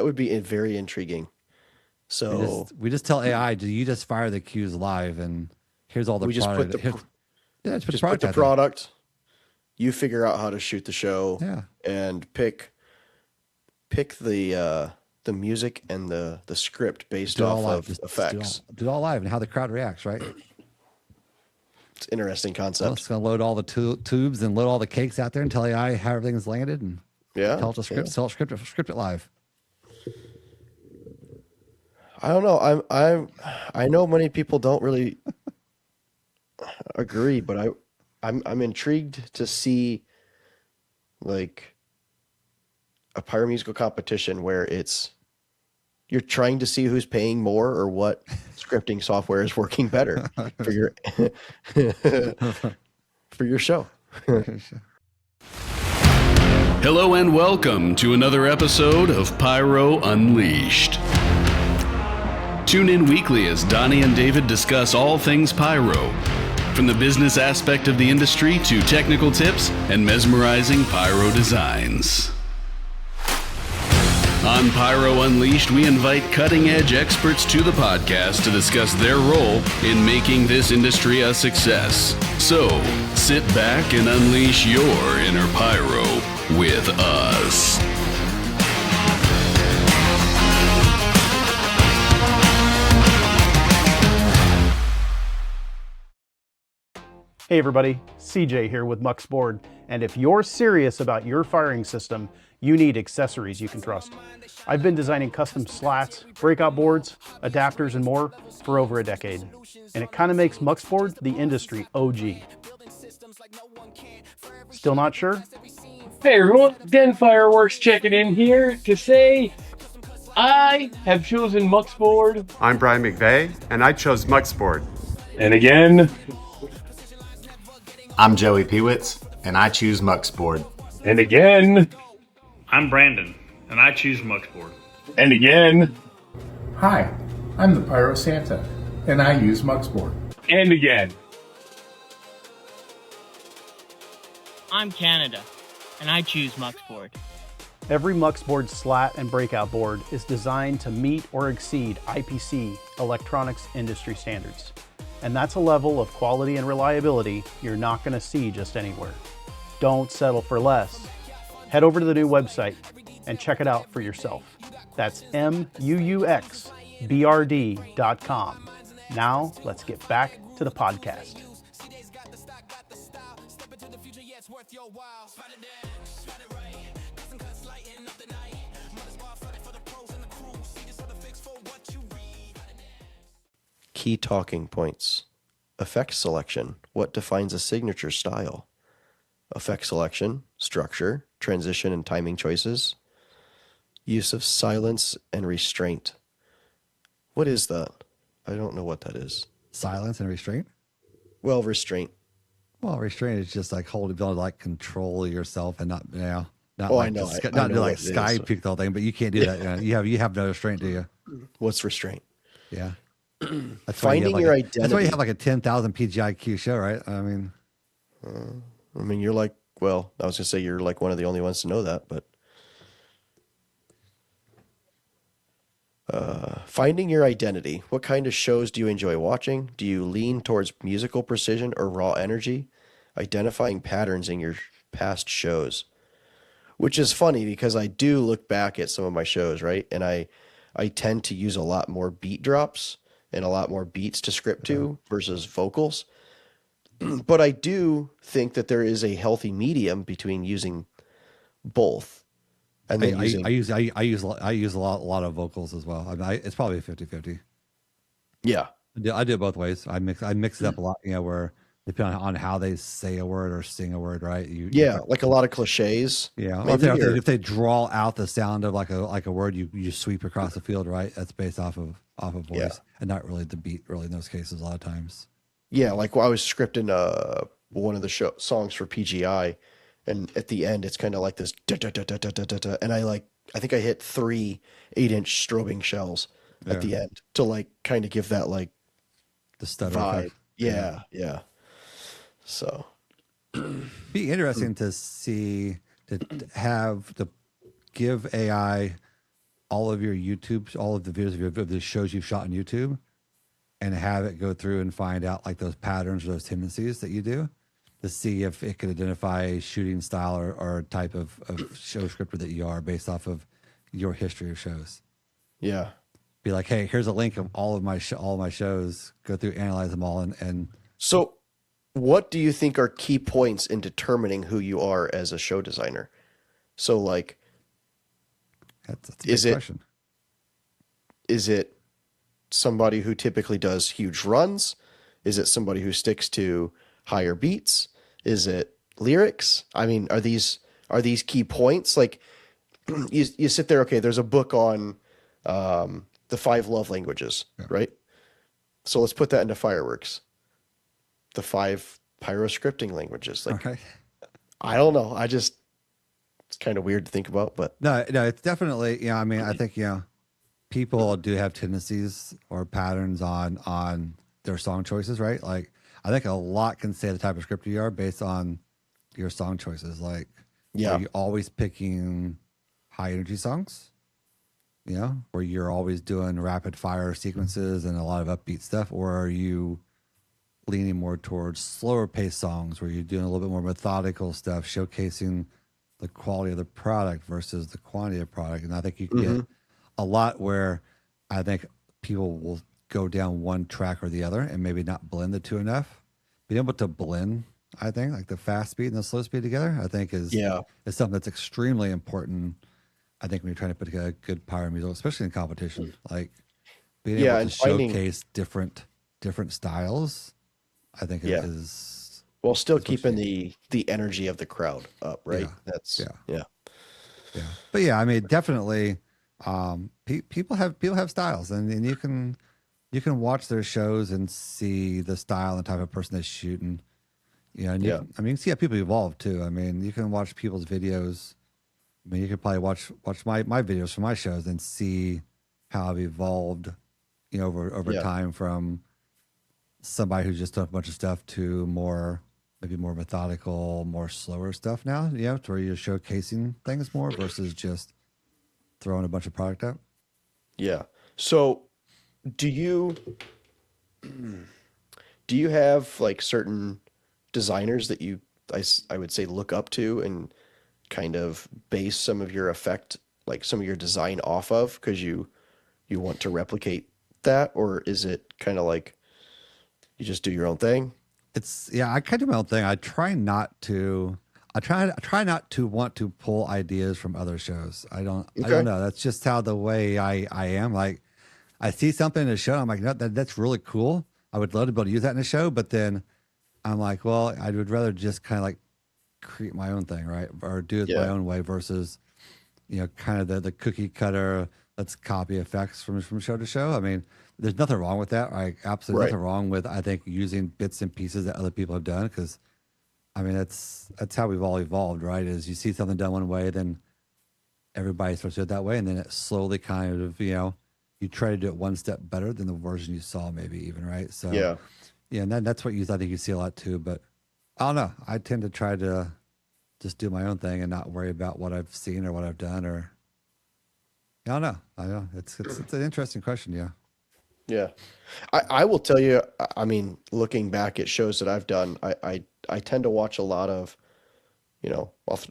would be very intriguing. So We just tell AI, do you just fire the cues live, and here's all the we just put product. the Yeah, just put the just put product the out there. product. You figure out how to shoot the show Yeah, and pick the music and the script based do it all off live. of Just effects. do it all live, and how the crowd reacts, right? It's an interesting Well, it's concept. gonna load all the tubes and load all the cakes out there and tell AI how everything's landed, and Yeah, tell it to yeah. script it live. I don't know. I know many people don't really agree, but I'm intrigued to see like a pyromusical competition where it's you're trying to see who's paying more or what scripting software is working better for your for your show. Hello and welcome to another episode of Pyro Unleashed. Tune in weekly as Donnie and David discuss all things pyro, from the business aspect of the industry to technical tips and mesmerizing pyro designs. On Pyro Unleashed, we invite cutting-edge experts to the podcast to discuss their role in making this industry a success. So, sit back and unleash your inner pyro with us. Hey everybody, CJ here with Muxboard, and if you're serious about your firing system, you need accessories you can trust. I've been designing custom slats, breakout boards, adapters, and more for over a decade, and it kind of makes Muxboard the industry OG. Still not sure? Hey everyone, Den Fireworks checking in here to say I have chosen Muxboard. I'm Brian McVeigh, and I chose Muxboard. And again, I'm Joey Pewitz, and I choose Muxboard. and again, I'm Brandon, and I choose Muxboard. and again, Hi, I'm the Pyro Santa, and I use Muxboard. and again. I'm Canada, and I choose Muxboard. Every Muxboard slat and breakout board is designed to meet or exceed IPC electronics industry standards. And that's a level of quality and reliability you're not going to see just anywhere. Don't settle for less. Head over to the new website and check it out for yourself. That's MUUXBRD.com. Now, let's get back to the podcast. Key talking points. Effect selection. What defines a signature style? Effect selection, structure, transition and timing choices. Use of silence and restraint. What is that? I don't know what that is. Silence and restraint. Well, restraint. Well, restraint is just like holding, be able to like control yourself and not, not Oh, like I know. the, I not know do like what it sky is. peak the whole thing. But you can't do that. You have no restraint, do you? What's restraint? Yeah. That's why you have Finding your That's why identity. you have like a 10,000 PGIQ show, right? I mean, You're like, well, I was going to say you're like one of the only ones to know that, but finding your identity. What kind of shows do you enjoy watching? Do you lean towards musical precision or raw energy? Identifying patterns in your past shows, which is funny because I do look back at some of my shows, right? And I tend to use a lot more beat drops and a lot more beats to script to versus vocals. But I do think that there is a healthy medium between using both. And then I use a lot of vocals as well. It's probably a 50-50. yeah. I do it both ways. I mix it up a lot, where depending on how they say a word or sing a word, right? Like a lot of cliches. Yeah. Maybe, If they draw out the sound of like a word, you sweep across the field, right? That's based off of voice and not really the beat, really in those cases a lot of times. Yeah, like I was scripting one of the songs for PGI, and at the end it's kind of like this da, da, da, da, da, da, da, da, and I think I hit 3 8-inch strobing shells at the end to like kind of give that like the stutter vibe. effect. Yeah. So be interesting to see to give AI all of your YouTube, all of the videos of the shows you've shot on YouTube, and have it go through and find out like those patterns or those tendencies that you do, to see if it could identify a shooting style or type of show scripter that you are based off of your history of shows. Yeah. Be like, hey, here's a link of all of my shows. Go through, analyze them all, and So, what do you think are key points in determining who you are as a show designer? So, like, that's a big question. Is it somebody who typically does huge runs? Is it somebody who sticks to higher beats? Is it lyrics? I mean, are these key points? Like, you sit there, okay, there's a book on the 5 love languages, right? So let's put that into fireworks. The 5 pyroscripting languages. Like, okay. I don't know. It's kind of weird to think about, but no, it's definitely, I mean, I think, people do have tendencies or patterns on their song choices, right? Like, I think a lot can say the type of scripter you are based on your song choices. Like, are you always picking high energy songs? Where you're always doing rapid fire sequences and a lot of upbeat stuff, or are you leaning more towards slower paced songs where you're doing a little bit more methodical stuff, showcasing the quality of the product versus the quantity of product? And I think you can get a lot where I think people will go down one track or the other and maybe not blend the two enough. Being able to blend, I think, like the fast speed and the slow speed together, I think is something that's extremely important. I think when you're trying to put together a good pyro musical, especially in competition, like being able to showcase different styles, I think it is well, still keeping the energy of the crowd up, right? Yeah. But I mean, definitely, people have styles, and you can watch their shows and see the style and type of person they're shooting. I mean, you can see how people evolve too. I mean, you can watch people's videos. I mean, you could probably watch my videos from my shows and see how I've evolved, over time, from somebody who's just done a bunch of stuff to maybe more methodical, more slower stuff now, to where you're showcasing things more versus just throwing a bunch of product out. Yeah. So do you have like certain designers that I would say look up to and kind of base some of your effect, like some of your design off of, because you want to replicate that? Or is it kind of like you just do your own thing? I kind of do my own thing. I try not to want to pull ideas from other shows. I don't know. That's just how the way I am. Like, I see something in a show, I'm like, no, that's really cool. I would love to be able to use that in a show, but then I'm like, well, I would rather just kind of like create my own thing, right? Or do it my own way versus, kind of the cookie cutter, let's copy effects from show to show. I mean, there's nothing wrong with that. Right? Absolutely nothing wrong with, I think, using bits and pieces that other people have done, because I mean, that's how we've all evolved, right? Is you see something done one way, then everybody starts to do it that way, and then it slowly kind of, you try to do it one step better than the version you saw, maybe even, right? So and that's what I think you see a lot too. But I don't know. I tend to try to just do my own thing and not worry about what I've seen or what I've done, or I don't know. It's an interesting question. Yeah. I will tell you, I mean, looking back at shows that I've done, I tend to watch a lot of,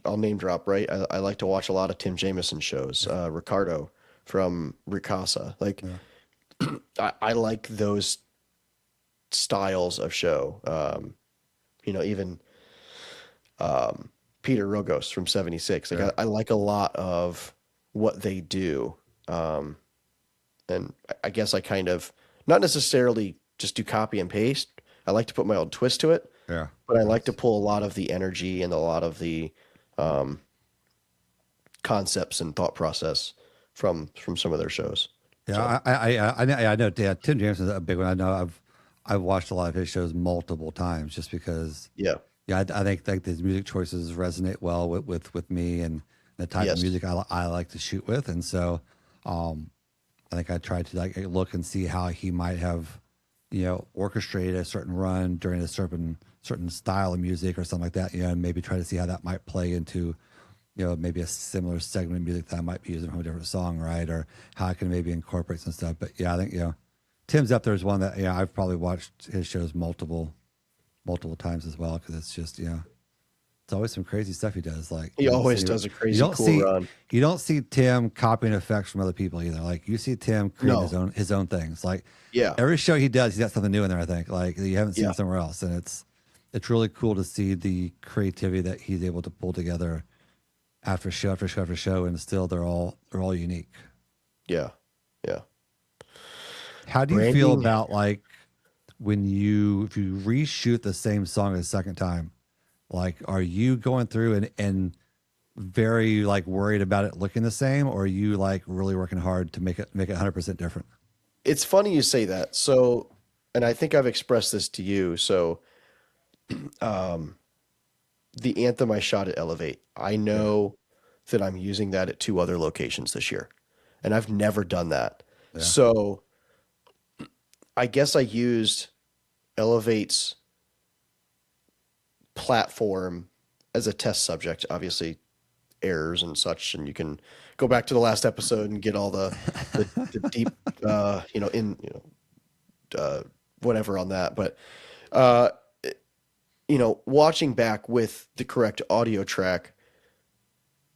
I'll name drop, right? I like to watch a lot of Tim Jameson shows, Ricardo from Ricasa. Like, I like those styles of show. Even Peter Rogos from 76. Like, I like a lot of what they do. And I guess I kind of, not necessarily just do copy and paste. I like to put my own twist to it. Yeah. But I like to pull a lot of the energy and a lot of the concepts and thought process from some of their shows. Yeah, so. I know. Yeah, Tim James is a big one. I know I've watched a lot of his shows multiple times just because. I think like his music choices resonate well with me and the type of music I like to shoot with, and so I think I tried to like look and see how he might have, orchestrated a certain run during a certain style of music or something like that, and maybe try to see how that might play into maybe a similar segment of music that I might be using from a different song, right? Or how I can maybe incorporate some stuff. But yeah, I think, Tim's up there is one that, I've probably watched his shows multiple times as well. Cause it's just, it's always some crazy stuff he does. Like He always does a crazy cool run. You don't see Tim copying effects from other people either. Like you see Tim create his own things. Like every show he does, he's got something new in there, I think, like that you haven't seen somewhere else. And it's really cool to see the creativity that he's able to pull together after show after show after show, and still they're all unique. Yeah. How do you feel about like if you reshoot the same song a second time? Like, are you going through and very like worried about it looking the same, or are you like really working hard to make it 100% different? It's funny you say that. So, and I think I've expressed this to you. So, the anthem I shot at Elevate, I know that I'm using that at 2 other locations this year, and I've never done that. Yeah. So I guess I used Elevate's platform as a test subject, obviously errors and such, and you can go back to the last episode and get all the deep, whatever on that. But, watching back with the correct audio track,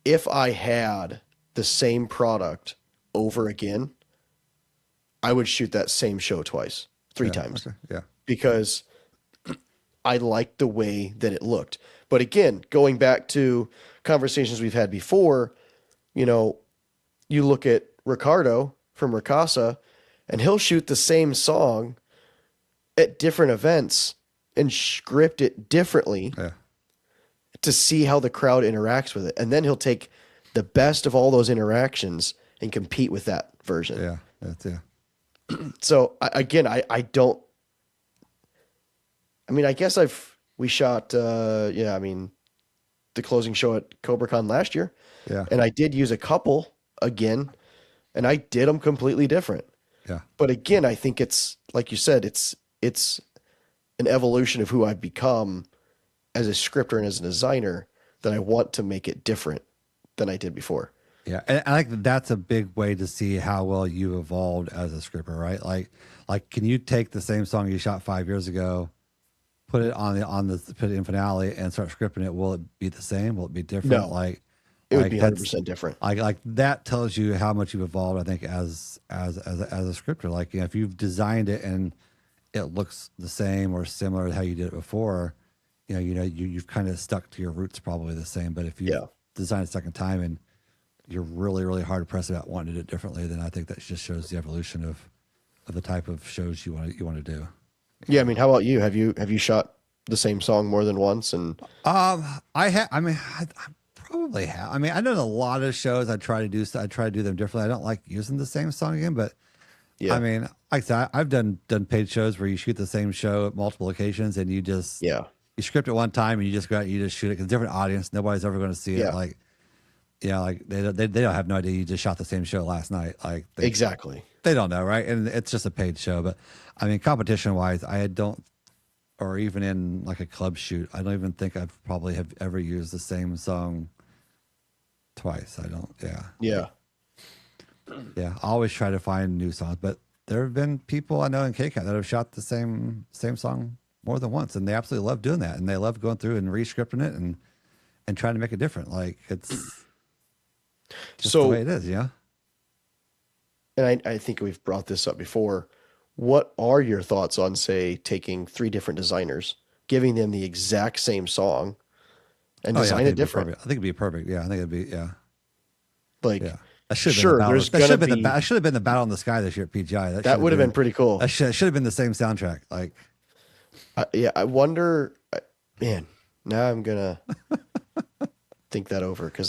if I had the same product over again, I would shoot that same show twice, 3 times. Okay. Yeah. Because I liked the way that it looked. But again, going back to conversations we've had before, you look at Ricardo from Ricasa, and he'll shoot the same song at different events and script it differently to see how the crowd interacts with it. And then he'll take the best of all those interactions and compete with that version. Yeah. That's So I don't, I guess we shot, the closing show at CobraCon last year. Yeah. And I did use a couple again, and I did them completely different. Yeah. But again, I think it's, like you said, it's an evolution of who I've become as a scripter and as a designer, that I want to make it different than I did before. Yeah. And I think that's a big way to see how well you evolved as a scripter, right? Like, can you take the same song you shot 5 years ago, put it put it in finale and start scripting it? Will it be the same? Will it be different? No, it would be 100% different. Like that tells you how much you've evolved, I think, as a scripter. Like, if you've designed it and it looks the same or similar to how you did it before, you've kind of stuck to your roots, probably the same. But if you design it a second time and you're really, really hard pressed about wanting to do it differently, then I think that just shows the evolution of the type of shows you want to do. Yeah, how about you? Have you shot the same song more than once? And I probably have. I know a lot of shows I try to do them differently. I don't like using the same song again, but yeah. Like I said, I've done paid shows where you shoot the same show at multiple occasions, and you just you script it one time and you just go out and you just shoot it, because different audience, nobody's ever going to see it. Like they don't have no idea you just shot the same show last night. Like exactly, they don't know, right? And it's just a paid show. But competition wise, I don't, or even in like a club shoot, I don't even think I've probably have ever used the same song twice. I don't. Yeah. I always try to find new songs, but there have been people I know in KCAT that have shot the same song more than once, and they absolutely love doing that, and they love going through and re-scripting it and trying to make it different. Like, it's just the way it is, yeah. And I think we've brought this up before. What are your thoughts on, say, taking 3 different designers, giving them the exact same song, and design it different? I think it'd be perfect. Yeah, I think it'd be That should have been the Battle in the Sky this year at PGI. That would have been pretty cool. That should have been the same soundtrack. Like, I wonder, man. Now I'm gonna think that over, because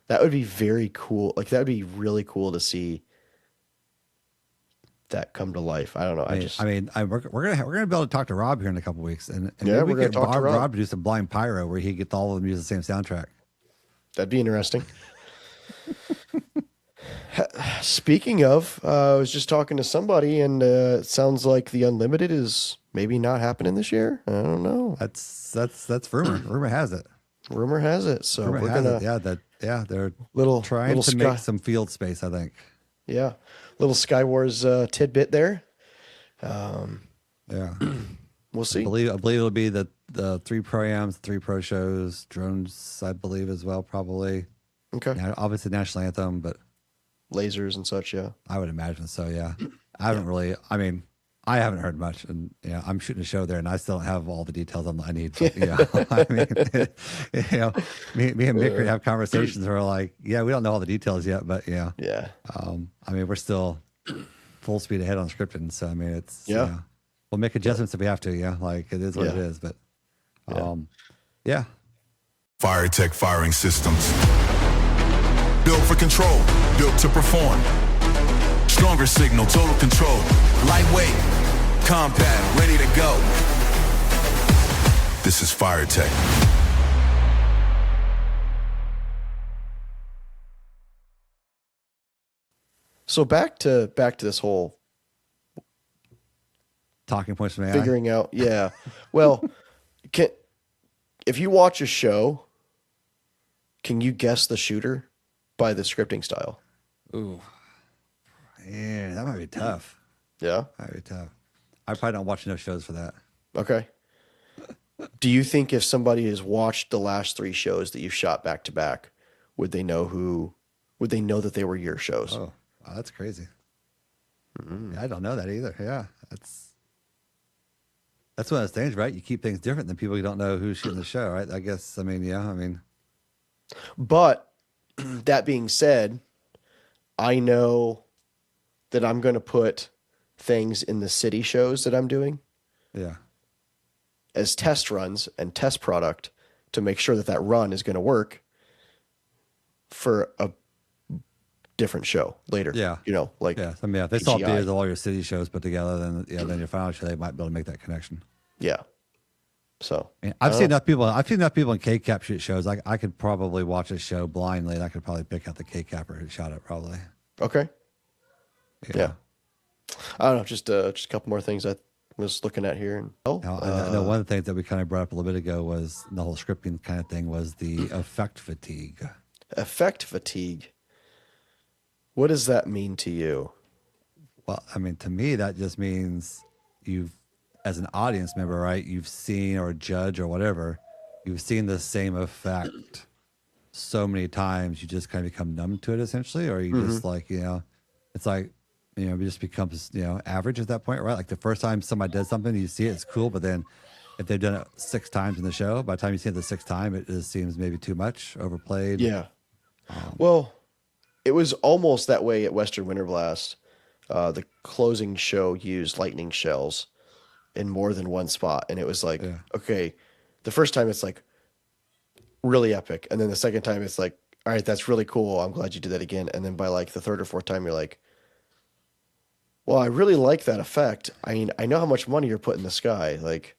that would be very cool. Like, that would be really cool to see that come to life. I don't know. We're gonna be able to talk to Rob here in a couple weeks, and we're gonna talk to Rob to do some blind pyro where he gets all of them use the same soundtrack. That'd be interesting. Speaking of, I was just talking to somebody, and it sounds like the Unlimited is maybe not happening this year. I don't know. That's rumor. Rumor has it. Rumor has it. So we're gonna. Yeah, they're little trying to sky, make some field space, I think. Yeah, little Sky Wars tidbit there. Yeah, we'll see. I believe it'll be the 3 pro-ams, 3 pro shows, drones, I believe as well, probably. Okay. Yeah, obviously national anthem, but lasers and such. Yeah, I would imagine so. Yeah, I haven't really. I mean, I haven't heard much, and I'm shooting a show there, and I still don't have all the details I need. But, I mean, me and Mick have conversations where we're like, we don't know all the details yet, but yeah. I mean, we're still full speed ahead on scripting, so I mean, it's we'll make adjustments if we have to. Yeah, like it is what it is, but FireTech firing systems, built for control, built to perform. Stronger signal, total control. Lightweight, compact, ready to go. This is FireTech. So back to this whole talking points from AI. Figuring out, yeah. Well, if you watch a show, can you guess the shooter by the scripting style? Ooh. Yeah, that might be tough. Yeah? That might be tough. I probably don't watch enough shows for that. Okay. Do you think if somebody has watched the last 3 shows that you've shot back to back, would they know that they were your shows? Oh, that's crazy. Mm-hmm. Yeah, I don't know that either. Yeah, that's one of those things, right? You keep things different than people who don't know who's shooting the show, right? I guess, I mean. But that being said, I know that I'm going to put things in the city shows that I'm doing. Yeah. As test runs and test product to make sure that run is going to work for a different show later. Yeah. Like, I mean, if they saw videos of all your city shows put together, then your final show, they might be able to make that connection. Yeah. So I've seen enough people in K-Cap shoot shows. I could probably watch a show blindly and I could probably pick out the K-Capper who shot it probably. Okay. Yeah. I don't know. Just a couple more things I was looking at here. And I know one of the things that we kind of brought up a little bit ago was the whole scripting kind of thing was the effect fatigue. Effect fatigue. What does that mean to you? Well, I mean, to me, that just means as an audience member, right? You've seen, or a judge or whatever, you've seen the same effect so many times, you just kind of become numb to it essentially, or you just like, it's like, it just becomes, average at that point, right? Like the first time somebody does something, you see it, it's cool, but then if they've done it 6 times in the show, by the time you see it the 6th time, it just seems maybe too much, overplayed. Yeah. Well, it was almost that way at Western Winter Blast. The closing show used lightning shells in more than one spot. And it was like, okay, the first time it's like really epic. And then the second time it's like, all right, that's really cool. I'm glad you did that again. And then by like the 3rd or 4th time, you're like, well, I really like that effect. I mean, I know how much money you're putting in the sky. Like,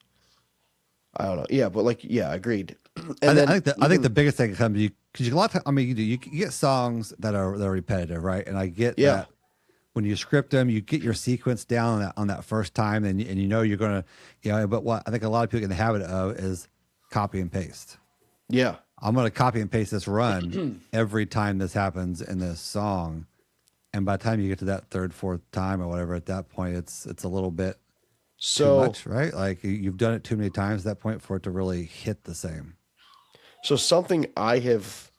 I don't know. Yeah, but like, yeah, agreed. And I think the biggest thing comes because a lot of time, I mean, you get songs that are repetitive, right? And I get that when you script them, you get your sequence down on that first time, and you're gonna, But what I think a lot of people get in the habit of is copy and paste. Yeah, I'm gonna copy and paste this run every time this happens in this song, and by the time you get to that 3rd, 4th time or whatever, at that point, it's a little bit too much, right? Like you've done it too many times at that point for it to really hit the same. So something I have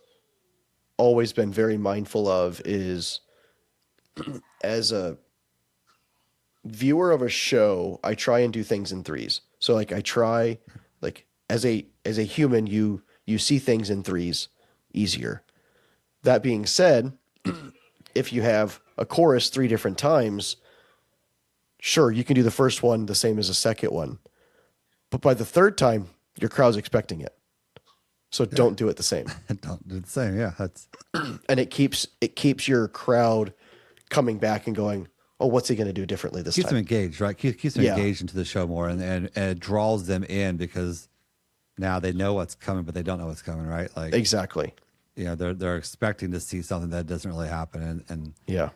always been very mindful of is, as a viewer of a show, I try and do things in 3s. So like I try, like as a human, you see things in 3s easier. That being said, if you have a chorus 3 different times, sure, you can do the first one the same as the second one. But by the 3rd time, your crowd's expecting it. So don't do it the same. Don't do the same. Yeah, that's and it keeps your crowd coming back and going, oh, what's he going to do differently this time? Keeps them engaged, right? Keeps them engaged into the show more, and it draws them in because now they know what's coming, but they don't know what's coming, right? Like exactly. They're expecting to see something that doesn't really happen, and yeah,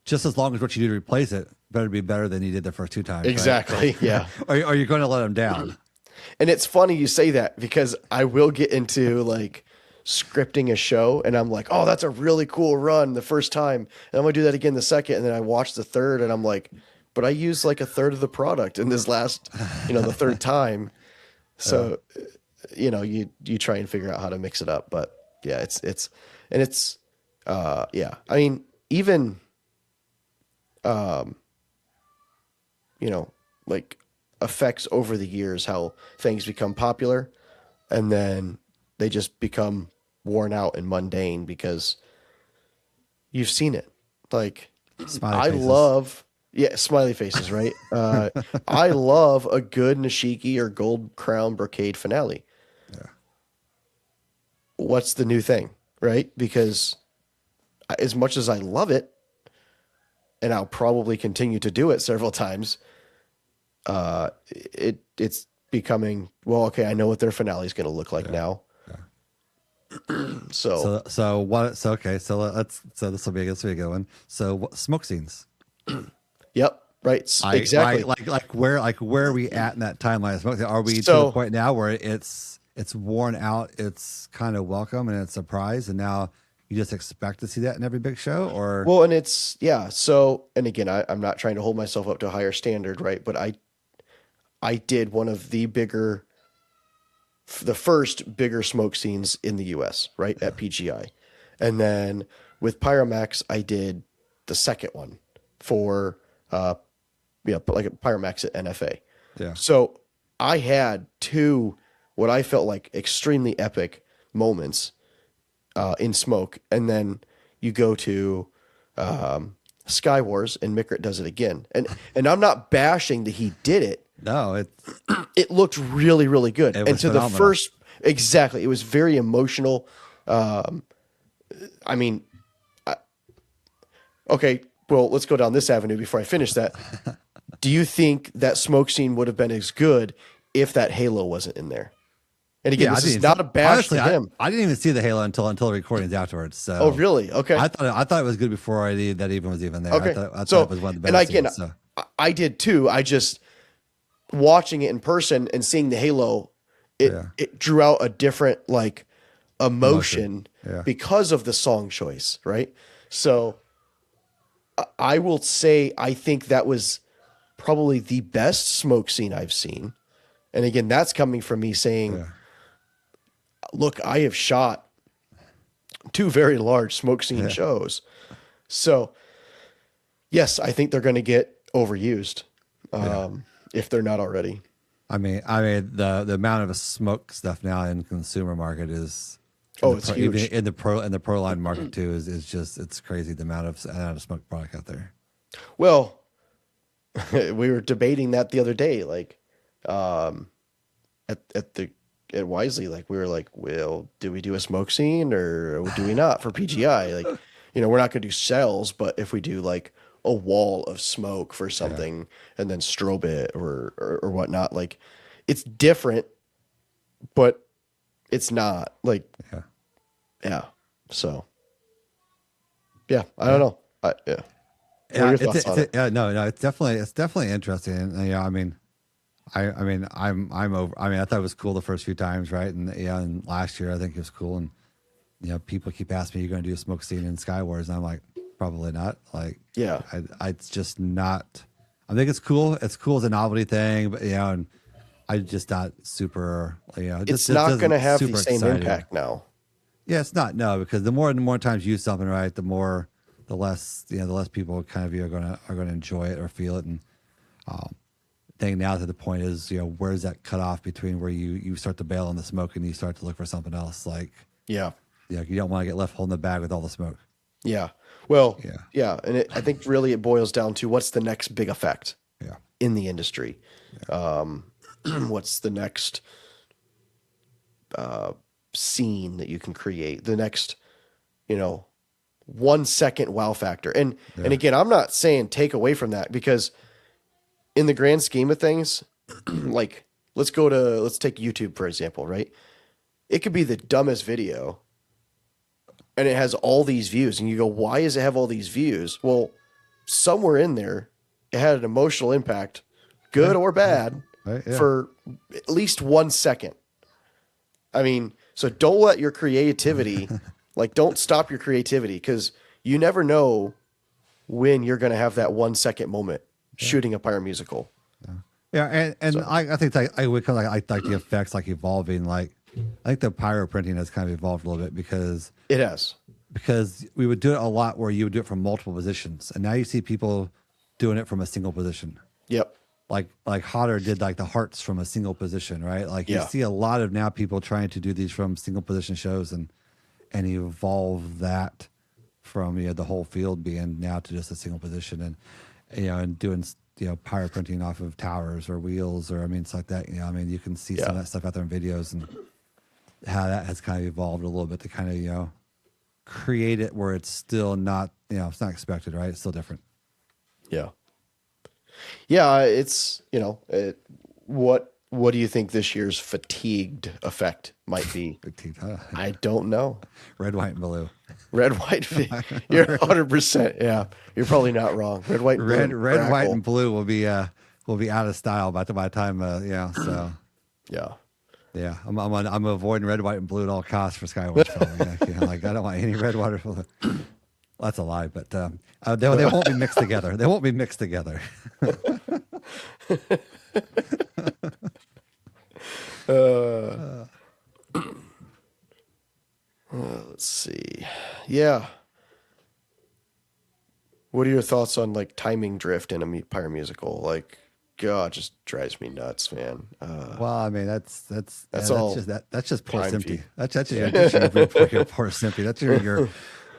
just as long as what you do to replace it better be better than you did the first 2 times. Exactly. Right? Yeah. Or you're going to let them down. And it's funny you say that because I will get into like scripting a show and I'm like, oh, that's a really cool run the first time. And I'm going to do that again the second. And then I watch the third and I'm like, but I used like a third of the product in this last, the third time. So, you try and figure out how to mix it up. But yeah, yeah. I mean, even, like effects over the years, how things become popular and then they just become worn out and mundane because you've seen it. Like smiley faces, right? I love a good Nishiki or Gold Crown Brocade finale. Yeah. What's the new thing, right? Because as much as I love it, and I'll probably continue to do it several times, it's becoming, well, okay, I know what their finale is going to look like now. So this will be a good one. So smoke scenes. Yep. Right. Exactly. Where are we at in that timeline of smoke? Are we to the point now where it's worn out, it's kind of welcome and it's a surprise, and now you just expect to see that in every big show? Or and it's so, and again, I'm not trying to hold myself up to a higher standard, right? But I did one of the first bigger smoke scenes in the US, right, at PGI. And then with Pyromax, I did the second one for, like Pyromax at NFA. Yeah. So I had two, what I felt like extremely epic moments in smoke. And then you go to Sky Wars and Mikrit does it again. And I'm not bashing that he did it. No, it looked really, really good. And to phenomenal. The first, exactly, it was very emotional. I mean, okay, well, let's go down this avenue before I finish that. Do you think that smoke scene would have been as good if that halo wasn't in there? And again, this is not a bash to him. I didn't even see the halo until the recordings afterwards. So, oh, really? Okay. I thought it was good before that even was even there. Okay. I thought it was one of the best. And again, scenes, so. I did too. I just watching it in person and seeing the halo, it drew out a different like emotion because of the song choice, right? So I will say I think that was probably the best smoke scene I've seen. And again, that's coming from me saying, look, I have shot two very large smoke scene shows. So yes, I think they're going to get overused. If they're not already. I mean, the amount of smoke stuff now in the consumer market is it's huge. In the pro line market too is just, it's crazy the amount of smoke product out there. Well, we were debating that the other day, like at Wisely, like we were like, well, do we do a smoke scene or do we not for PGI? Like, we're not going to do cells, but if we do like a wall of smoke for something and then strobe it or whatnot, like it's different, but it's not like, So I don't know. What are your thoughts on it? No, it's definitely interesting. And I thought it was cool the first few times. Right. And last year I think it was cool. And, people keep asking me, you're going to do a smoke scene in Sky Wars. And I'm like, probably not. Like, it's just not. I think it's cool. It's cool as a novelty thing, but and I just not super. It's not going to have the same impact now. Yeah, it's not. No, because the more times you use something, right, the less people kind of are going to enjoy it or feel it. And thing now to the point is, where's that cutoff between where you start to bail on the smoke and you start to look for something else? Like, you don't want to get left holding the bag with all the smoke. Yeah. Well, and I think really it boils down to what's the next big effect in the industry. What's the next scene that you can create? The next, 1 second wow factor. And again, I'm not saying take away from that because in the grand scheme of things, like let's take YouTube for example, right? It could be the dumbest video and it has all these views and you go, why does it have all these views? Well, somewhere in there, it had an emotional impact, good or bad, for at least 1 second. I mean, So don't let your creativity, like, don't stop your creativity, because you never know when you're going to have that 1 second moment shooting a pyromusical. Yeah, and so, I think I would kind of like the effects like evolving. Like, I think the pyro printing has kind of evolved a little bit because it has. Because we would do it a lot where you would do it from multiple positions, and now you see people doing it from a single position. Yep. Like Hodder did like the hearts from a single position, right? Like you see a lot of now people trying to do these from single position shows and evolve that from the whole field being now to just a single position and doing pyro printing off of towers or wheels or it's like that. You can see some of that stuff out there in videos and how that has kind of evolved a little bit to kind of create it where it's still not it's not expected, right? It's still different. Yeah, it's what do you think this year's fatigued effect might be? Fatigued, huh? I don't know. Red, white, and blue. Red, white. You're 100%. Yeah, you're probably not wrong. Red, white, and blue. Red, white, and blue will be out of style by the time. So yeah. I'm avoiding red, white, and blue at all costs for Skywatch. Like I don't want any red, white, or blue. That's a lie, but they won't be mixed together. They won't be mixed together. Let's see. Yeah. What are your thoughts on like timing drift in a pyromusical? Like, God, it just drives me nuts, man. Well, that's just poor Simpy. That's just your poor Simpy. That's your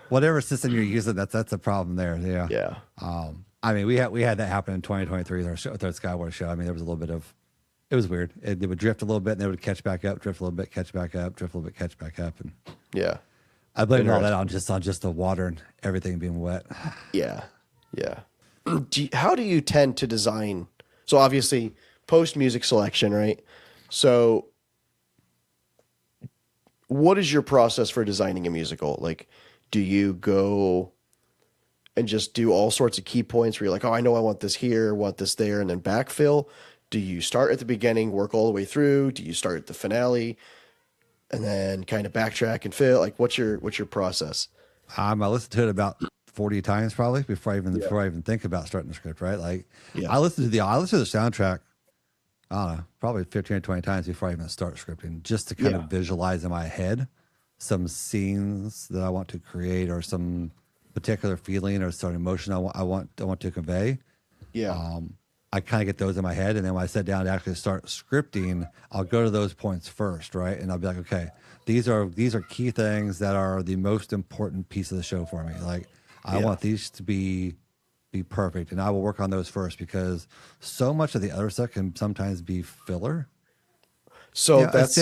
whatever system you're using. That's a problem there. Yeah. We had that happen in 2023 with our Skyward show. There was a little bit of, it was weird. It would drift a little bit and they would catch back up, drift a little bit, catch back up, drift a little bit, catch back up, and I blame all that on just the water and everything being wet. Yeah. How do you tend to design? So obviously post music selection, right? So what is your process for designing a musical? Like, do you go and just do all sorts of key points where you're like, oh, I know I want this here, want this there, and then backfill? Do you start at the beginning, work all the way through? Do you start at the finale and then kind of backtrack and fill? Like, what's your process? I listened to it about 40 times probably before I even think about starting the script, right? Like I listened to the soundtrack, I don't know, probably 15 or 20 times before I even start scripting, just to kind of visualize in my head some scenes that I want to create or some particular feeling or some emotion I want to convey. I kind of get those in my head, and then when I sit down to actually start scripting, I'll go to those points first, right? And I'll be like, okay, these are key things that are the most important piece of the show for me. Like I want these to be perfect, and I will work on those first because so much of the other stuff can sometimes be filler. So that's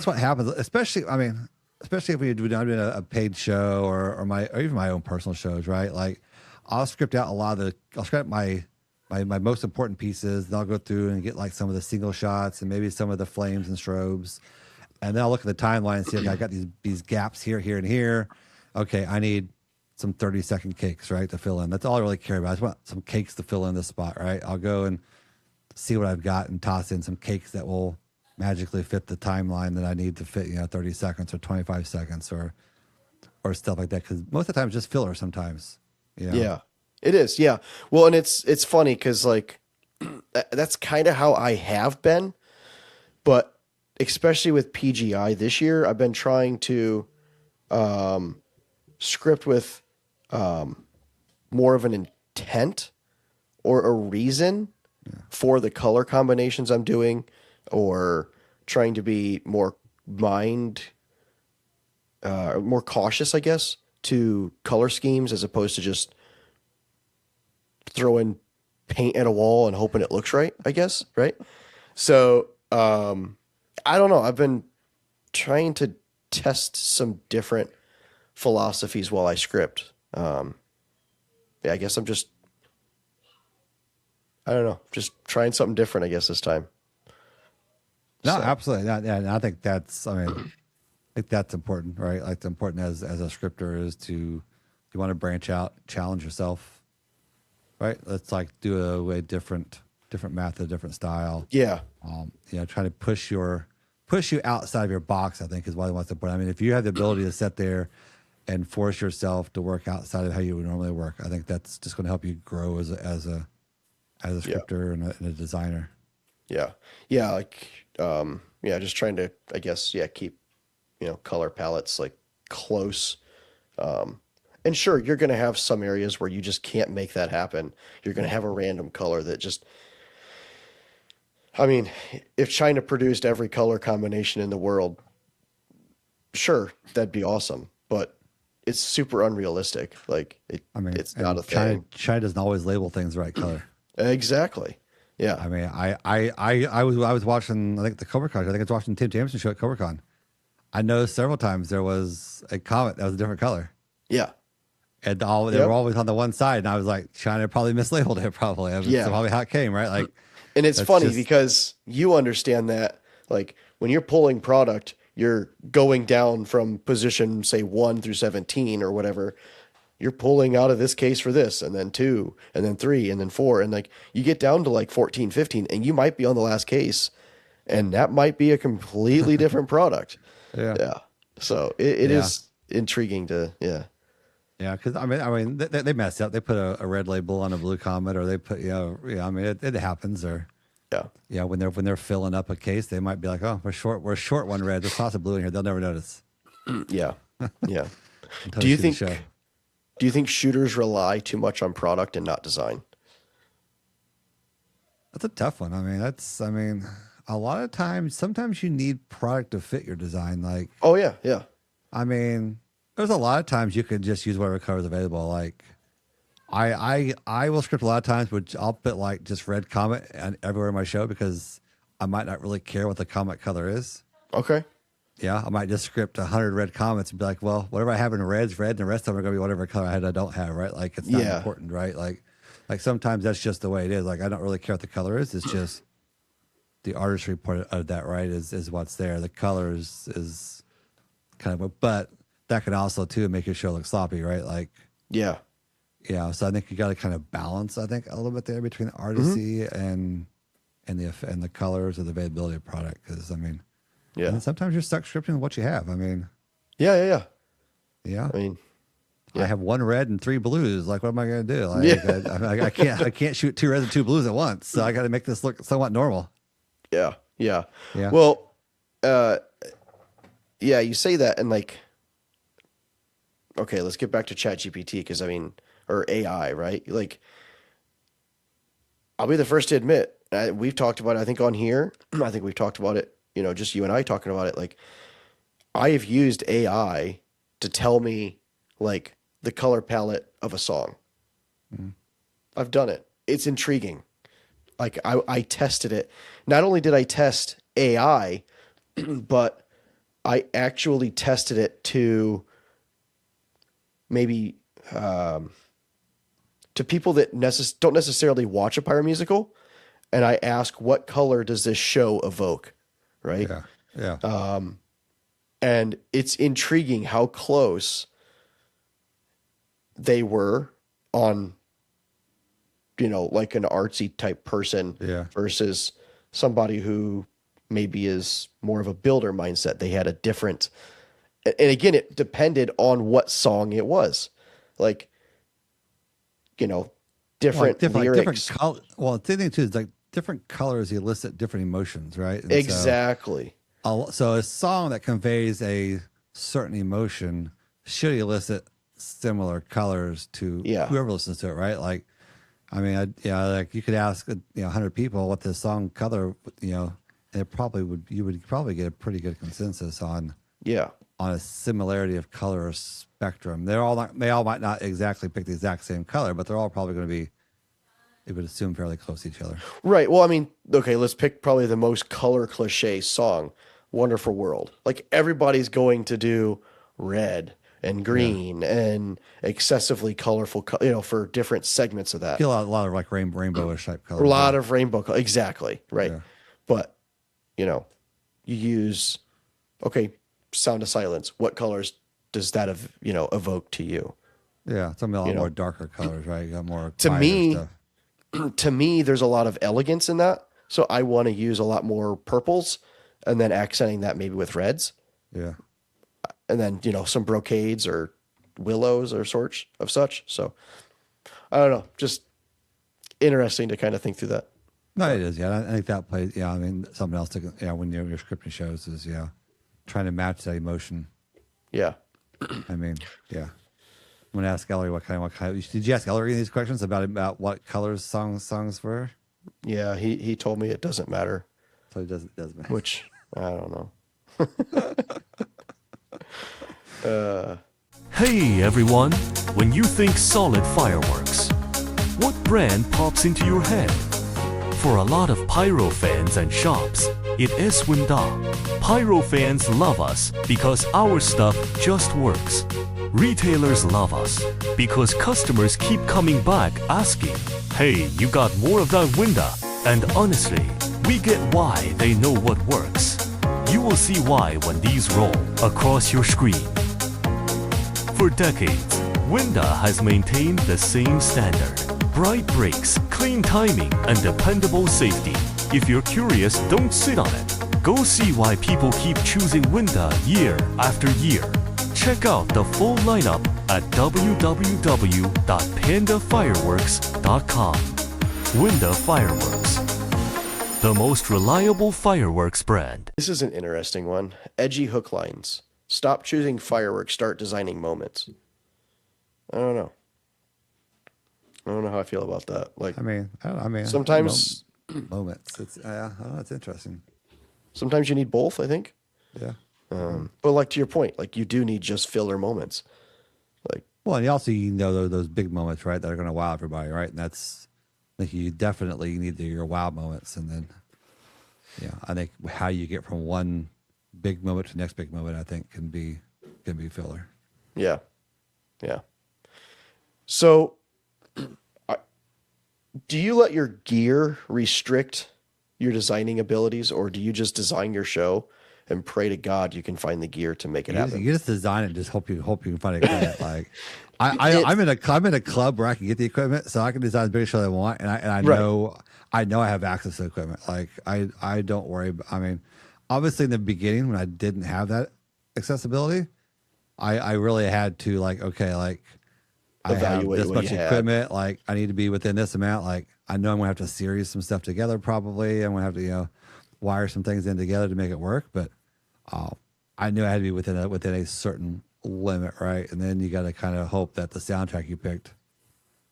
what happens, especially if we're doing a paid show or even my own personal shows, right? Like I'll script out I'll script my most important pieces, and I'll go through and get like some of the single shots and maybe some of the flames and strobes. And then I'll look at the timeline and see, okay, I got these gaps here, and here. Okay, I need some 30-second cakes, right, to fill in. That's all I really care about. I just want some cakes to fill in this spot, right? I'll go and see what I've got and toss in some cakes that will magically fit the timeline that I need to fit, 30 seconds or 25 seconds or stuff like that. Because most of the time it's just filler sometimes. Yeah, it is. Yeah. Well, and it's funny because like that's kind of how I have been, but especially with PGI this year, I've been trying to script with more of an intent or a reason for the color combinations I'm doing, or trying to be more more cautious, I guess, to color schemes as opposed to just throwing paint at a wall and hoping it looks right, I guess. Right. So, I don't know. I've been trying to test some different philosophies while I script. I guess I'm just, I don't know, just trying something different, I guess, this time. No, absolutely. Yeah, I think that's important, right? Like the important as a scripter is you want to branch out, challenge yourself, right? Let's like do a different method, different style. Yeah. Try to push your push you outside of your box, I think, is what I want to put. I mean, if you have the ability to sit there and force yourself to work outside of how you would normally work, I think that's just going to help you grow as a scripter and a designer. Yeah. Like, just trying to, I guess, keep, color palettes like close. And sure, you're going to have some areas where you just can't make that happen. You're going to have a random color that just, I mean, if China produced every color combination in the world, sure, that'd be awesome. But it's super unrealistic. Like, it's not a thing. China doesn't always label things the right color. Exactly. Yeah. I mean, I was watching, I think the CoverCon. I think I was watching Tim Jameson show at CoverCon. I noticed several times there was a comet that was a different color. Yeah. And they were always on the one side, and I was like, China probably mislabeled it. Probably, that's probably how it came, right? Like, and it's funny because you understand that, like, when you're pulling product, you're going down from position, say 1 through 17 or whatever. You're pulling out of this case for this, and then 2, and then 3, and then 4, and like you get down to like 14, 15, and you might be on the last case, and that might be a completely different product. Yeah. So it is intriguing to Yeah, because I mean, they mess up. They put a red label on a blue comet, or they put I mean, it happens. Or when they're filling up a case, they might be like, oh, we're short one red. There's lots of blue in here. They'll never notice. Yeah. Do you think shooters rely too much on product and not design? That's a tough one. I mean, a lot of times, sometimes you need product to fit your design. Like, oh yeah. I mean, there's a lot of times you can just use whatever color is available. Like, I will script a lot of times, which I'll put like just red comet and everywhere in my show because I might not really care what the comet color is. Okay. Yeah, I might just script 100 red comets and be like, well, whatever I have in red's red, and the rest of them are going to be whatever color I don't have, right? Like, it's not important, right? Like sometimes that's just the way it is. Like, I don't really care what the color is. It's just the artistry part of that, right, is what's there. The colors is kind of, but that can also, too, make your show look sloppy, right? Like, yeah. So I think you got to kind of balance, I think, a little bit there between artistry and the colors or the availability of product. Because, I mean, and sometimes you're stuck scripting with what you have. I mean, yeah. I mean, I have 1 red and 3 blues. Like, what am I going to do? Like, I can't shoot 2 reds and 2 blues at once. So I got to make this look somewhat normal. Yeah. Well, you say that, and like, okay, let's get back to ChatGPT because or AI, right? Like, I'll be the first to admit, we've talked about it, I think on here, I think we've talked about it, just you and I talking about it. Like, I have used AI to tell me like the color palette of a song. I've done it. It's intriguing. Like, I tested it. Not only did I test AI, but I actually tested it to maybe to people that don't necessarily watch a pyromusical, and I ask, what color does this show evoke, right? Yeah. And it's intriguing how close they were on, like an artsy type person versus somebody who maybe is more of a builder mindset. They had a different, and again, it depended on what song it was. Like, different lyrics. The thing too is like different colors elicit different emotions, right? And exactly. So a song that conveys a certain emotion should elicit similar colors to whoever listens to it, right? Like, I mean, like you could ask 100 people what the song color, and it probably you would probably get a pretty good consensus on a similarity of color or spectrum. They all might not exactly pick the exact same color, but they're all probably going to be, it would assume, fairly close to each other. Right. Well, I mean, okay, let's pick probably the most color cliche song, Wonderful World. Like, everybody's going to do red and green and excessively colorful, for different segments of that. A lot of like rainbowish type colors. A lot of rainbow color. Exactly. Right. Yeah. But, you use, Sound of Silence. What colors does that evoke to you? Yeah. Some a lot more darker colors, right? You got more to me, there's a lot of elegance in that. So I want to use a lot more purples and then accenting that maybe with reds. Yeah. And then, some brocades or willows or sorts of such. So I don't know, just interesting to kind of think through that. No, it is. Yeah. I think that plays, I mean, something else to, when you're scripting shows is, trying to match that emotion. Yeah. I mean, yeah. I'm going to ask Ellery what kind of, did you ask Ellery these questions about what colors songs were? Yeah. He told me it doesn't matter. So it doesn't matter. Which I don't know. Hey everyone, when you think solid fireworks, what brand pops into your head? For a lot of pyro fans and shops, it is Winda. Pyro fans love us because our stuff just works. Retailers love us because customers keep coming back asking, hey, you got more of that Winda? And honestly, we get why they know what works. You will see why when these roll across your screen. For decades, Winda has maintained the same standard. Bright brakes, clean timing, and dependable safety. If you're curious, don't sit on it. Go see why people keep choosing Winda year after year. Check out the full lineup at www.pandafireworks.com. Winda Fireworks, the most reliable fireworks brand. This is an interesting one. Edgy hook lines. Stop choosing fireworks, start designing moments. I don't know how I feel about that. Like, I mean, sometimes moments. It's I don't know, it's interesting. Sometimes you need both, I think. Yeah. But like to your point, like you do need just filler moments. Like, well, and you also those big moments, right, that are going to wow everybody, right? And that's like you definitely need your wow moments, and then I think how you get from one big moment to the next big moment, I think can be filler. Yeah. So, do you let your gear restrict your designing abilities, or do you just design your show and pray to God you can find the gear to make it happen? You just design it and just hope you can find equipment. Like I'm in a club where I can get the equipment, so I can design the biggest show I want, and I know I have access to equipment. Like I don't worry. I mean, obviously in the beginning when I didn't have that accessibility, I really had to I have this much equipment. Like I need to be within this amount. Like I know I'm gonna have to series some stuff together. Probably I'm gonna have to wire some things in together to make it work. But I knew I had to be within a certain limit, right? And then you got to kind of hope that the soundtrack you picked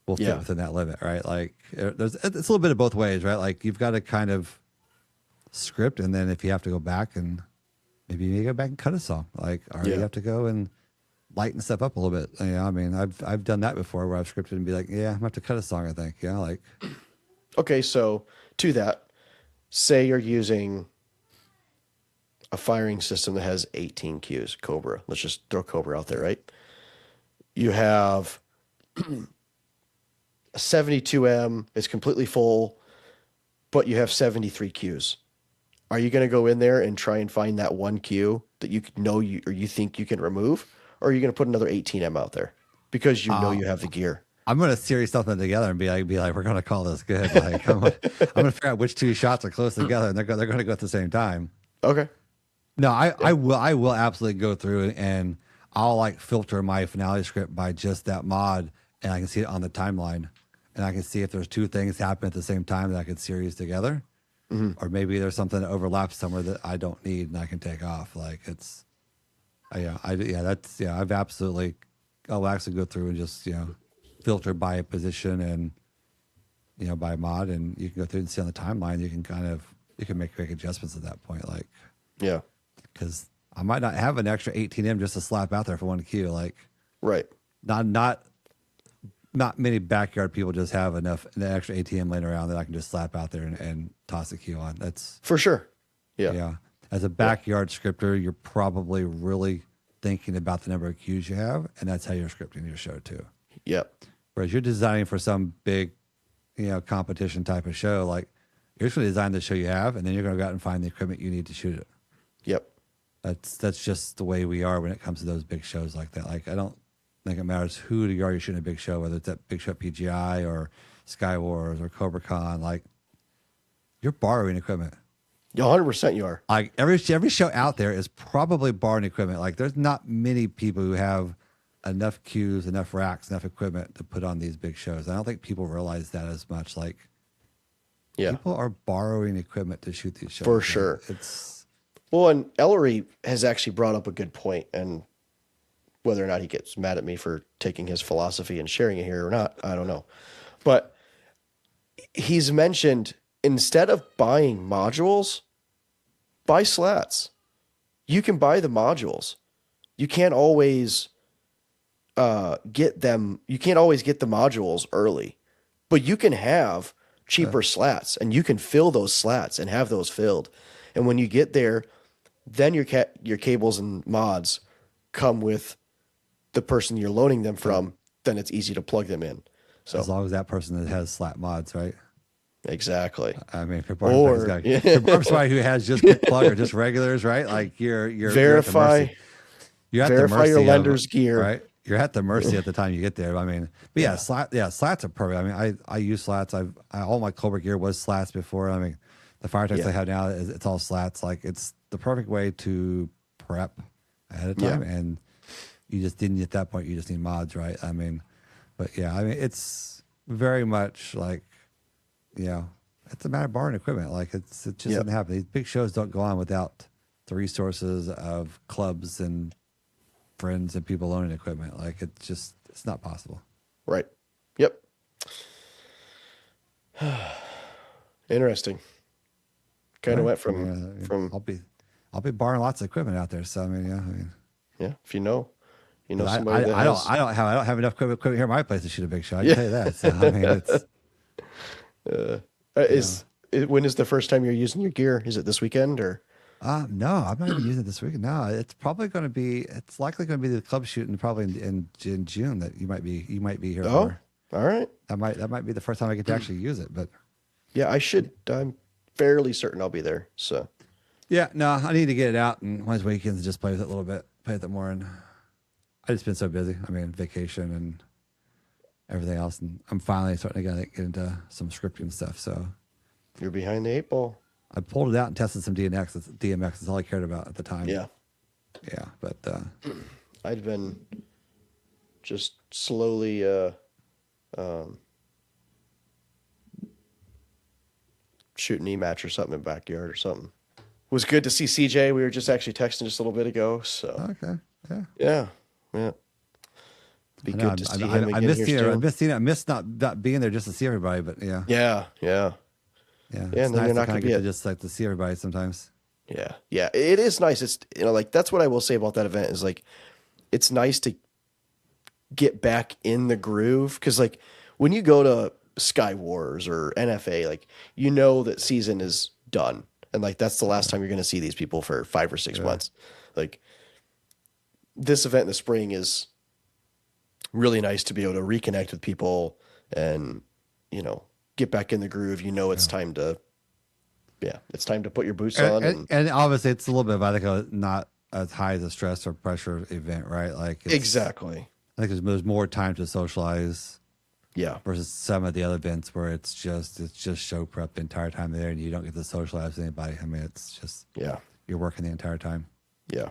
will fit within that limit, right? Like it's a little bit of both ways, right? Like you've got to kind of script, and then if you have to go back and maybe you go back and cut a song, or you have to go and lighten stuff up a little bit. I mean, I've done that before where I've scripted and be like, I'm gonna have to cut a song, I think. Okay, so to that, say you're using a firing system that has 18 cues, Cobra. Let's just throw Cobra out there, right? You have a 72M, it's completely full, but you have 73 cues. Are you going to go in there and try and find that one cue that you think you can remove? Or are you going to put another 18M out there because you know you have the gear? I'm going to series something together and be like, we're going to call this good. Like I'm going to figure out which two shots are close together, and they're going to go at the same time. Okay. No, I will absolutely go through and I'll filter my finale script by just that mod, and I can see it on the timeline, and I can see if there's two things happen at the same time that I could series together, or maybe there's something that overlaps somewhere that I don't need and I can take off. I'll actually go through and just filter by position and by mod, and you can go through and see on the timeline. You can make adjustments at that point, because I might not have an extra 18M just to slap out there for one cue. Right. Not many backyard people just have an extra ATM laying around that I can just slap out there and toss a cue on. That's for sure. Yeah. As a backyard scripter, you're probably really thinking about the number of cues you have, and that's how you're scripting your show too. Yep. Whereas you're designing for some big, competition type of show, you're just going to design the show you have, and then you're going to go out and find the equipment you need to shoot it. Yep. That's just the way we are when it comes to those big shows like that. I don't think it matters who you're shooting a big show, whether it's that big show at PGI or Sky Wars or Cobra Con. You're borrowing equipment. 100% you are. Like every show out there is probably barn equipment. Like there's not many people who have enough queues, enough racks, enough equipment to put on these big shows. I don't think people realize that as much. Like, people are borrowing equipment to shoot these shows. For sure. Well, and Ellery has actually brought up a good point, and whether or not he gets mad at me for taking his philosophy and sharing it here or not, I don't know. But he's mentioned, instead of buying modules, buy slats. You can buy the modules. You can't always get them. You can't always get the modules early, but you can have cheaper slats, and you can fill those slats and have those filled. And when you get there, then your cables and mods come with the person you're loaning them from. Then it's easy to plug them in. So as long as that person that has slat mods, right? Exactly. I mean, if you're borrowing somebody who has just quick plug or just regulars, right? Like you're verify your lender's gear, right? You're at the mercy at the time you get there. I mean, but slats are perfect. I mean, I use slats. All my Cobra gear was slats before. I mean, the fire trucks I have now, it's all slats. Like it's the perfect way to prep ahead of time, and you just didn't at that point. You just need mods, right? I mean, but yeah, I mean, it's very much like, it's a matter of borrowing equipment. Like it just doesn't happen. These big shows don't go on without the resources of clubs and friends and people loaning equipment. Like it's not possible. Right. Yep. Interesting. Kind of went from I'll be borrowing lots of equipment out there. So I mean, if you know somebody I don't have enough equipment here at my place to shoot a big show. I can tell you that. So I mean, it's when is the first time you're using your gear? Is it this weekend or? No, I'm not even using it this weekend. No, it's probably going to be. It's likely going to be the club shooting probably in June that you might be here. Oh, all right. That might be the first time I get to actually use it. But yeah, I should. I'm fairly certain I'll be there. So yeah, no, I need to get it out and one of these weekends just play with it a little bit, play with it more. And I just been so busy. I mean, vacation and everything else, and I'm finally starting to get into some scripting stuff. So you're behind the 8 ball. I pulled it out and tested some DMX. That's all I cared about at the time. Yeah. But I'd been just slowly shooting E-match or something in the backyard or something. It was good to see CJ. We were just actually texting just a little bit ago. So okay. Yeah. Be good to see him again. I missed not being there just to see everybody. But yeah. Yeah. And then nice you're not going to get just like to see everybody sometimes. Yeah. It is nice. It's like that's what I will say about that event is like it's nice to get back in the groove because like when you go to Sky Wars or NFA, like that season is done and like that's the last time you're going to see these people for 5 or 6 months. Like this event in the spring is really nice to be able to reconnect with people and get back in the groove. It's time to, it's time to put your boots on. And obviously it's a little bit of, I think, not as high as a stress or pressure event, right? Like exactly. I think there's more time to socialize. Yeah. Versus some of the other events where it's just show prep the entire time there and you don't get to socialize with anybody. I mean, it's just, you're working the entire time. Yeah.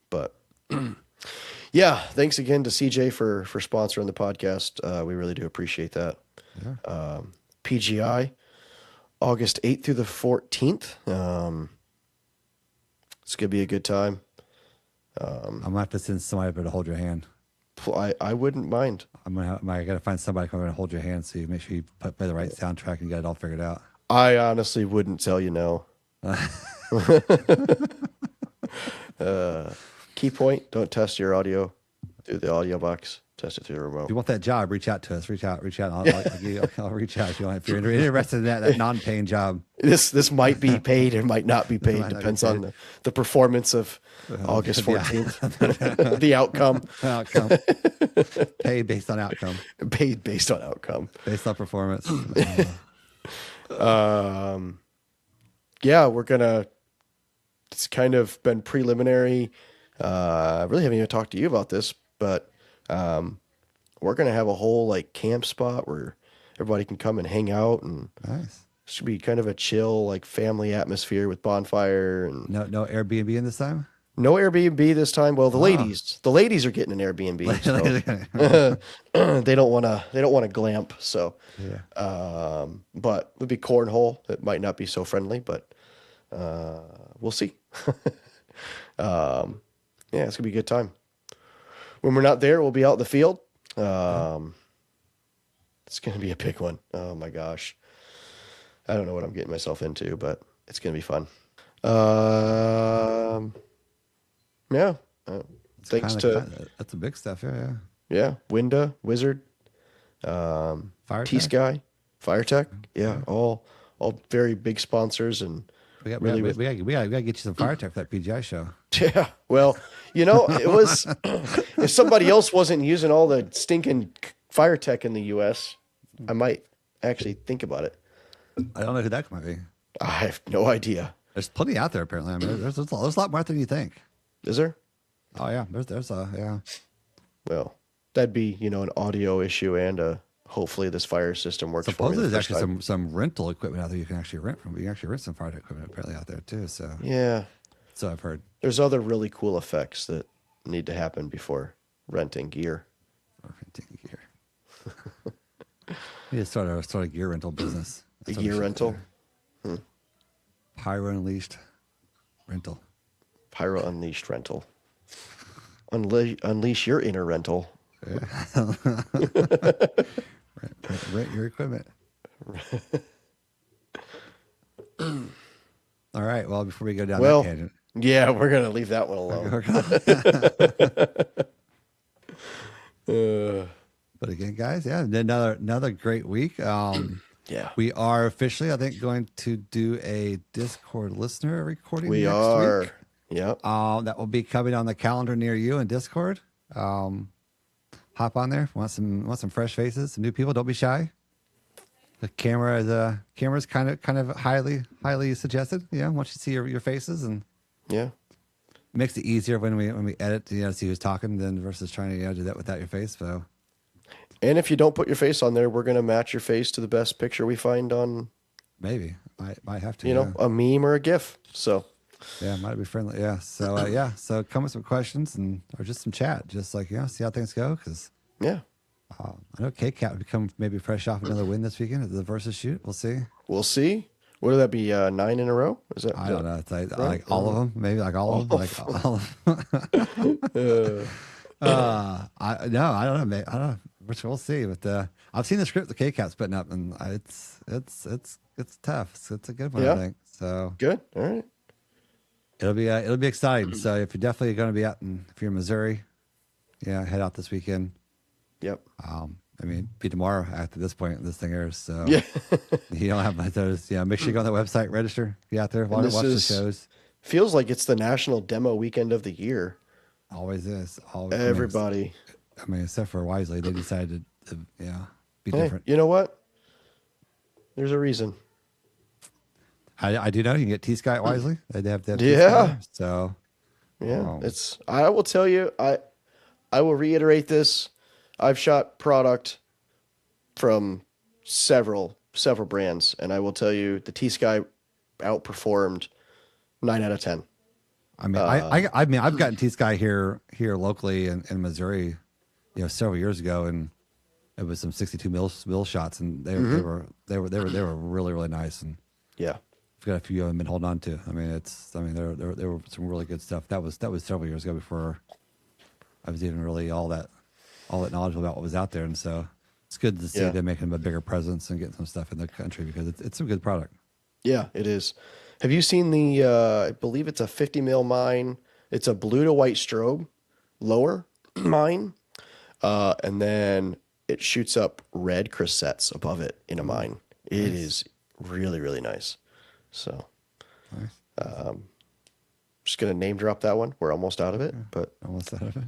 But thanks again to CJ for sponsoring the podcast. We really do appreciate that. Yeah. PGI, August 8th through the 14th. It's going to be a good time. I'm going to have to send somebody up there to hold your hand. I wouldn't mind. I got to find somebody to come over and hold your hand so you make sure you play the right soundtrack and get it all figured out. I honestly wouldn't tell you no. Key point, don't test your audio through the audio box. Test it through the remote. If you want that job, reach out to us. Reach out. I'll reach out if you're interested in that non-paying job. This might be paid or might not be paid. Depends on the performance of August 14th. The outcome. Paid based on outcome. Paid based on outcome. Based on performance. We're gonna. It's kind of been preliminary. I really haven't even talked to you about this, but. We're gonna have a whole like camp spot where everybody can come and hang out and nice. Should be kind of a chill, like family atmosphere with bonfire and no Airbnb in this time. no Airbnb this time. Well, the ladies are getting an Airbnb. So they don't want to glamp. So, but it would be cornhole. It might not be so friendly, but we'll see. Yeah, it's gonna be a good time. When we're not there, we'll be out in the field. It's gonna be a big one. Oh my gosh. I don't know what I'm getting myself into, but it's going to be fun. Yeah. Thanks to... That's the big stuff, yeah. Yeah. Winda, Wizard, T-Sky, FireTech. Yeah, all very big sponsors. And we got to get you some FireTech for that PGI show. Yeah. Well, it was... if somebody else wasn't using all the stinking FireTech in the U.S., I might actually think about it. I don't know who that might be. I have no idea. There's plenty out there, apparently. I mean, there's a lot more than you think. Is there? Oh yeah, there's yeah. Well, that'd be an audio issue and hopefully this fire system works. Supposedly there's actually some rental equipment out there you can actually rent from. You can actually rent some fire equipment apparently out there too. So yeah, so I've heard. There's other really cool effects that need to happen before renting gear. You just start a gear rental business. A gear rental? Pyro Unleashed rental. Pyro Unleashed rental. Unleash your inner rental. Yeah. rent your equipment. All right. Well, before we go down that tangent. Yeah, we're going to leave that one alone. But again, guys, another great week. Yeah, we are officially, I think, going to do a Discord listener recording. We next are. Week. Yeah. That will be coming on the calendar near you in Discord. Hop on there. Want some fresh faces, some new people. Don't be shy. The camera's kind of highly suggested. Yeah, once you see your faces, and yeah, it makes it easier when we edit to see who's talking than versus trying to do that without your face. So. And if you don't put your face on there, we're going to match your face to the best picture we find on. Maybe might have to. A meme or a GIF. So. Yeah, might be friendly. Yeah. So So come with some questions or just some chat, just see how things go. Because I know K-Cat would become maybe fresh off another win this weekend at the versus shoot. We'll see. We'll see. What would that be? 9 in a row? Is that? I don't know. It's like all of them. Maybe like all of them. Like all of them. I don't know. Mate. I don't know. Which we'll see. But I've seen the script the K-Cat's putting up, and it's tough. It's a good one, I think. So good. All right. It'll be exciting. So if you're definitely going to be out if you're in Missouri, head out this weekend. Yep. Be tomorrow after this point this thing airs. So yeah, you don't have like those. Yeah, make sure you go on the website, register, get out there, watch the shows. Feels like it's the national demo weekend of the year. Always is. Always. Everybody. Except for Wisely, they decided to be different. You know what? There's a reason. I do know you can get T-Sky at Wisely. They have that. Yeah. So. Yeah, I will tell you. I will reiterate this. I've shot product from several brands, and I will tell you the T-Sky outperformed 9 out of 10. I mean, I've gotten T-Sky here locally in Missouri, several years ago, and it was some 62 mil shots, and they were really, really nice, and yeah, I've got a few of them been holding on to. I mean, there were some really good stuff. That was several years ago before I was even really all that knowledgeable about what was out there, and so it's good to see them making a bigger presence and getting some stuff in the country because it's a good product. Yeah, it is. Have you seen the? I believe it's a 50 mil mine. It's a blue to white strobe, lower mine, and then it shoots up red crissets above it in a mine. It is really, really nice. So, just gonna name drop that one. We're almost out of it, but almost out of it.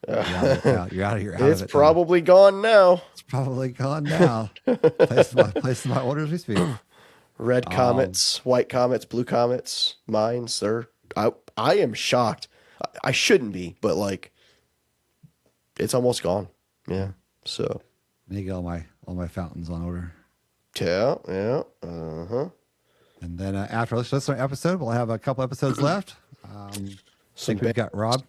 You're out of here. It's probably gone now. It's probably gone now. Placing my orders we speak. Red comets, white comets, blue comets, mines. I am shocked. I shouldn't be, but it's almost gone. Yeah. So I need to get all my fountains on order. Yeah. Uh-huh. And then after this episode, we'll have a couple episodes left. I think we've got Rob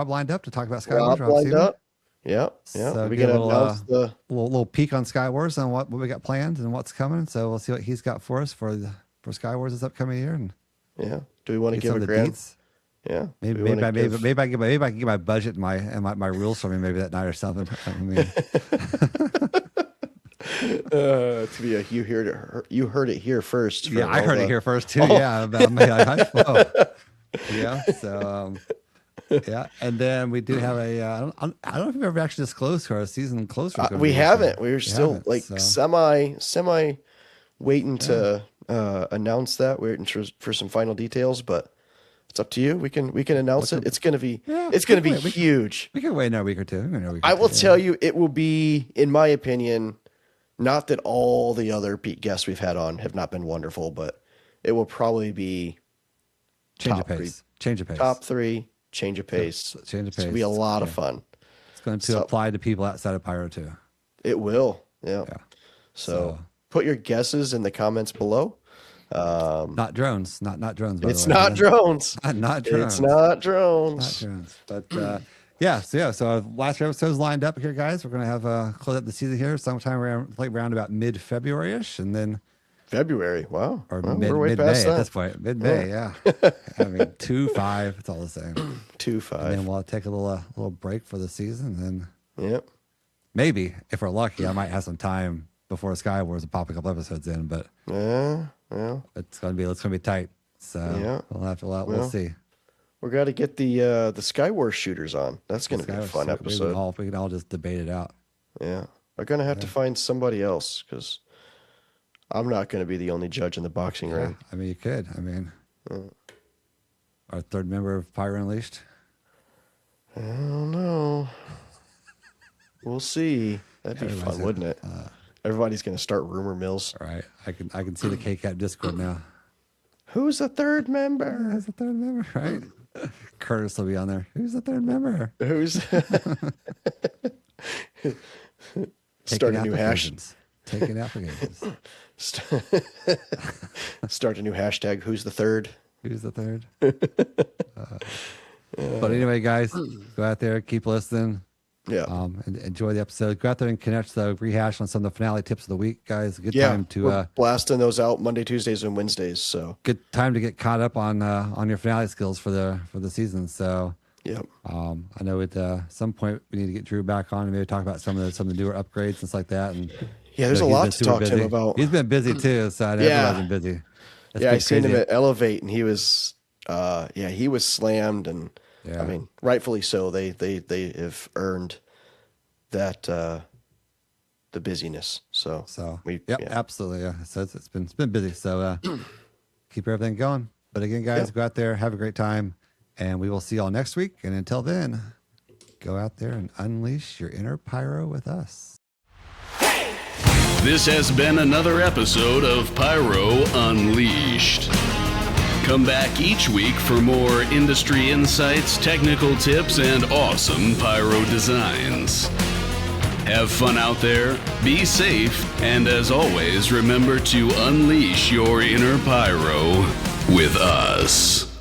lined up to talk about Skywars. Rob lined up. Yeah. So We're gonna announce the little peek on Skywars and what we got planned and what's coming. So we'll see what he's got for us for Skywars this upcoming year. And do we want to give a grand? Yeah. Maybe I can get my budget and my rules for me maybe that night or something. I mean, it's gonna be you heard it here first. Yeah, I heard it here first too. Yeah, yeah. So yeah, and then we do have a. I don't know if we've ever actually disclosed who our season closer. We haven't. We're still semi waiting to announce that. We're waiting for some final details, but it's up to you. We can announce it. It's gonna be huge. We can wait another week or two. I will tell you, it will be, in my opinion, not that all the other guests we've had on have not been wonderful, but it will probably be change of pace. Top 3. Change of pace. It's going to be a lot of fun. It's going to apply to people outside of Pyro too. It will. Yeah. So put your guesses in the comments below. Not drones. Not drones. It's not drones. Not drones. It's not drones. But So our last episode's lined up here, guys. We're going to have close up the season here sometime around about mid-February-ish, and then February. Wow. Or mid-May at this point. Mid-May, yeah. I mean, 2-5. It's all the same. 2-5. And then we'll take a little break for the season. And then, maybe if we're lucky, I might have some time before Skywars to pop a couple episodes in. But it's gonna be tight. So we'll see. We're got to get the Skywars shooters on. That's going to be a fun episode. We can all just debate it out. Yeah. We're going to have to find somebody else because I'm not going to be the only judge in the boxing ring. I mean, you could. I mean, our third member of Pyro Unleashed. I don't know. We'll see. That'd be fun, wouldn't it? Everybody's going to start rumor mills. All right. I can see the KCAP Discord now. Who's the third member? Who's the third member? Right. Curtis will be on there. Who's the third member? Who's start a new hash? Taking applications. Start a new hashtag. Who's the third? Who's the third? But anyway, guys, go out there, keep listening. Yeah. And enjoy the episode. Go out there and connect the rehash on some of the finale tips of the week, guys. Good time to we're blasting those out Monday, Tuesdays, and Wednesdays. So good time to get caught up on your finale skills for the season. So I know at some point we need to get Drew back on and maybe talk about some of the newer upgrades and stuff like that. And there's a lot to talk to him about. He's been busy too, so I know everybody's been busy. I seen him at Elevate, and he was he was slammed, and I mean rightfully so. They have earned that the busyness. So absolutely, yeah. So it's been busy. So keep everything going. But again, guys, go out there, have a great time, and we will see y'all next week. And until then, go out there and unleash your inner pyro with us. This has been another episode of Pyro Unleashed. Come back each week for more industry insights, technical tips, and awesome pyro designs. Have fun out there, be safe, and as always, remember to unleash your inner pyro with us.